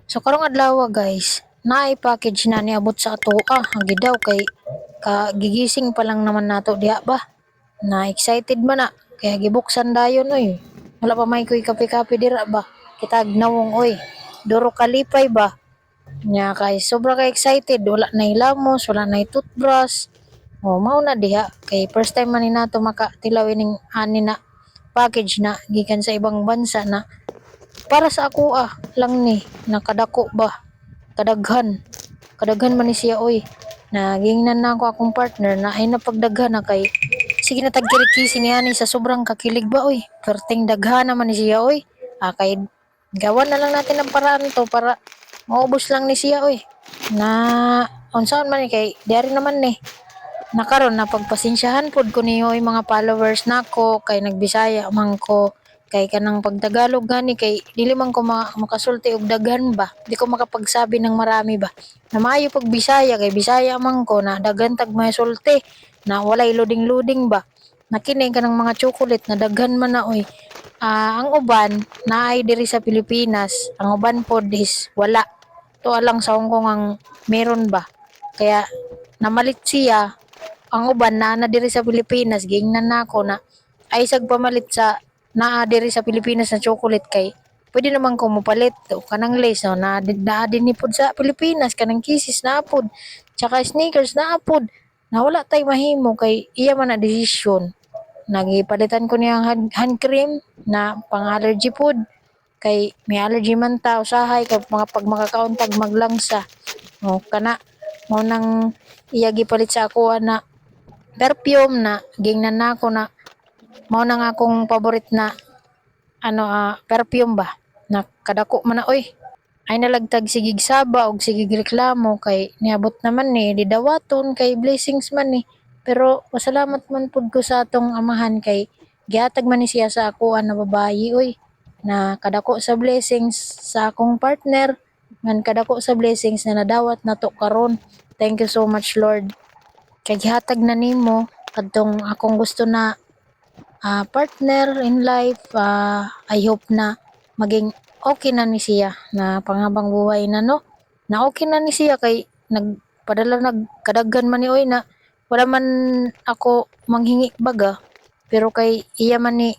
So karong adlaw guys, naay package na niabot sa atoa, hagi daw kay gigising pa lang naman nato diha ba. Na excited man na kaya gibuksan dayon oy. Wala pa may koy kape-kape dira ba. Kitag nawong oy. Duro kalipay ba. Nya kay sobra ka excited, wala na ilamos, wala na toothbrush. Oh, mao na diha kay first time man ni nato makatilaw ining ani na package na gikan sa ibang bansa na para sa ako lang ni nakadako ba kadaghan man ni siya oy. Nagingnan na ako akong partner na ay napagdaghan na kay sige na tagkirikisi niya ni sa sobrang kakilig ba oy. Perting daghan naman ni siya oy. Kay gawan na lang natin ng paraan to para maubos lang ni siya oy. Na unsaon man ni kay diari naman ni nakaron na pagpasensyahan pod ko niyo yung mga followers nako kay nagbisaya man ko kay kanang pagtagalog gani kay dili man ko makasulti og daghan ba di ko makapagsabi ng marami ba na maayo pag Bisaya kay Bisaya man ko na daghan tag may sulti na walay loading ba na kini kanang mga chocolate na daghan man na oy. Ang uban naay diri sa Pilipinas, ang uban pod is wala to alang sa Hong Kong ang meron ba kaya namalit siya ang uban na diri sa Pilipinas giingnan nako na ay isag pamalit sa naa diri sa Pilipinas na chocolate kay pwede naman ko mopalit o kanang lace no na din ni pod sa Pilipinas kanang kisses na pod tsaka sneakers na pod na wala tay mahimo kay iya man na desisyon nagipalitan ko niyang hand cream na pang allergy pod kay may allergy man ta usahay kay mga pag makakauntag maglangsa o kana mo nang iya gipalit sa ako na perfume na gingnan nako na mao na nga akong paborit na perfume ba na kadako man na oy ay nalagtag sigig saba og sigig reklamo kay niabot naman ni didawaton kay blessings man ni pero pasalamat man pud ko sa atong amahan kay gihatag man ni siya sa ako na babayi oy na kadako sa blessings sa akong partner man kadako sa blessings na nadawat nato karon. Thank you so much Lord kay gihatag na nimo kadtong akong gusto na partner in life. I hope na maging okay na ni siya na panghabang buhay na no na okay na ni siya kay nagpadala nagkadaghan man ni oy na wala man ako manghingi baga pero kay iya man ni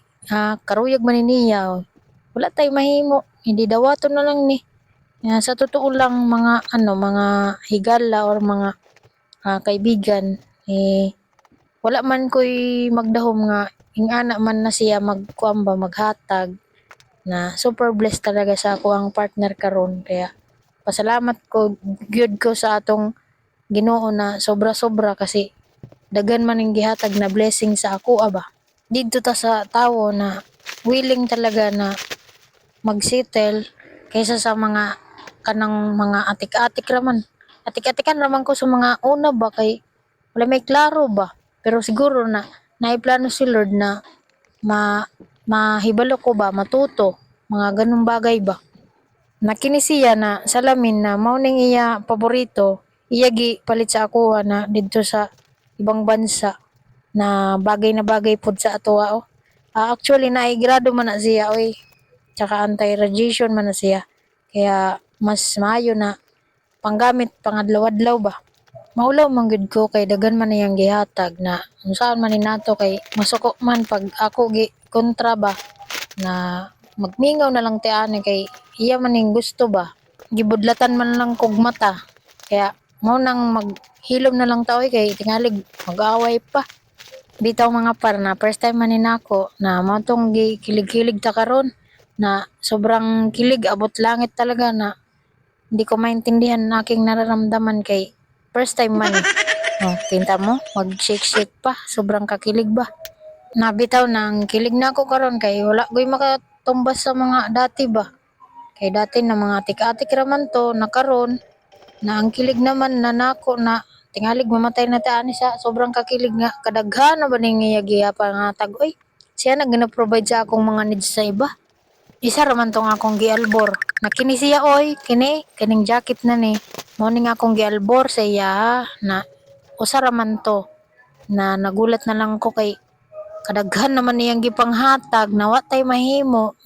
karuyag man ni niya oy. Wala tay mahimo hindi dawaton na lang ni. Sa totoo lang mga higala or mga kaibigan wala man ko'y magdahom nga ingana man na siya magkuan ba maghatag na super blessed talaga sa ako ang partner karon kaya pasalamat ko gyud ko sa atong Ginoo na sobra-sobra kasi daghan man ning gihatag na blessing sa ako ba. Didto ta sa tawo na willing talaga na mag-settle kaysa sa mga kanang mga atik-atik raman. Atik-atikan raman ko sa mga una ba kay wala may klaro ba. Pero siguro na naiplano si Lord na mahibalo ko ba matuto mga ganung bagay ba. Na kini siya na salamin na mao ning iya paborito iya gi palit sa ako na didto sa ibang bansa na bagay pod sa atoa actually naigrado man na siya oy tsaka anti-radiation man na siya. Kaya mas maayo na panggamit pangadlaw-adlaw ba. Maulaw man gud ko kay daghan man niyang gihatag na unsaon man ni nato kay masuko man pag ako gi kontra ba na magmingaw na lang ti ani kay iya man ning gusto ba. Gibudlatan man lang kog mata kaya mao nang maghilom na lang ta oy kay tingalig mag-away pa. Bitaw mga par na first time man ni nako na mao tong gikilig-kilig ta karon na sobrang kilig abot langit talaga na hindi ko maintindihan ang aking nararamdaman kay first time man eh. Kinta mo, mag-shake-shake pa, sobrang kakilig ba. Nabitaw nang kilig na ako karon kay wala ko'y makatumbas sa mga dati ba. Kay dati na mga atik-atik raman to, na karon na ang kilig naman na nako na tingalig mamatay na ta ani sa sobrang kakilig nga kadaghan na ba ning iya gihapangatag oy. Siya na gina-provide sa akong mga needs sa iba. Isa raman tong akong gialbor. Na kini siya oy, kining jacket na ni. Mao ning akong gialbor sa iya na usa raman to na nagulat na lang ko kay kadaghan naman niyang gipanghatag na wa tay mahimo.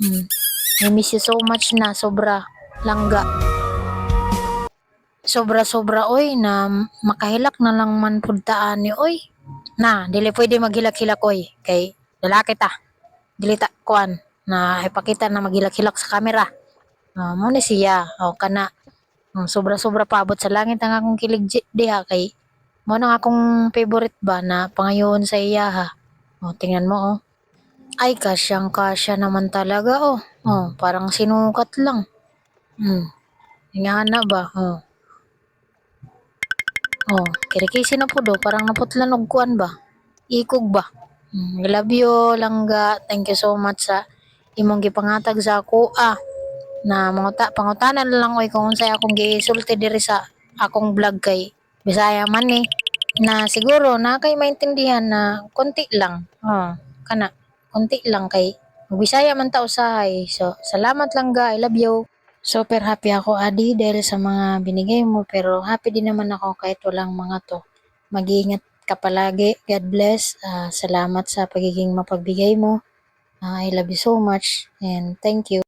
I miss you so much na sobra langga. sobra-sobra oy na makahilak na lang man pud ta ani oy. Na, dili pwede maghilak-hilak oy kay lalaki ta. Dili ta kuan na ipakita na maghilak-hilak sa camera. Mao ni siya o kana sobra-sobra paabot sa langit ang akong kilig diha kay mao nang akong favorite ba na pangayoon sa iya ha. Tingnan mo oh. Ay kasyang-kasya naman talaga oh. Parang sinukat lang. Ingana ba? Kirikisi na pud oh, parang naputlan og kuan ba? Ikog ba? I love you langga. Thank you so much sa imong gipangatag sa ako na pangutanan na lang oy kung unsay akong gisulti diri sa akong vlog kay Bisaya man ni na siguro na kay maintindihan na konti lang. Kana konti lang kay Bisaya man ta usahay. So salamat langga. I love you. Super happy ako Adi dahil sa mga binigay mo pero happy din naman ako kahit walang mga to. Mag-iingat ka palagi. God bless. Salamat sa pagiging mapagbigay mo. I love you so much and thank you.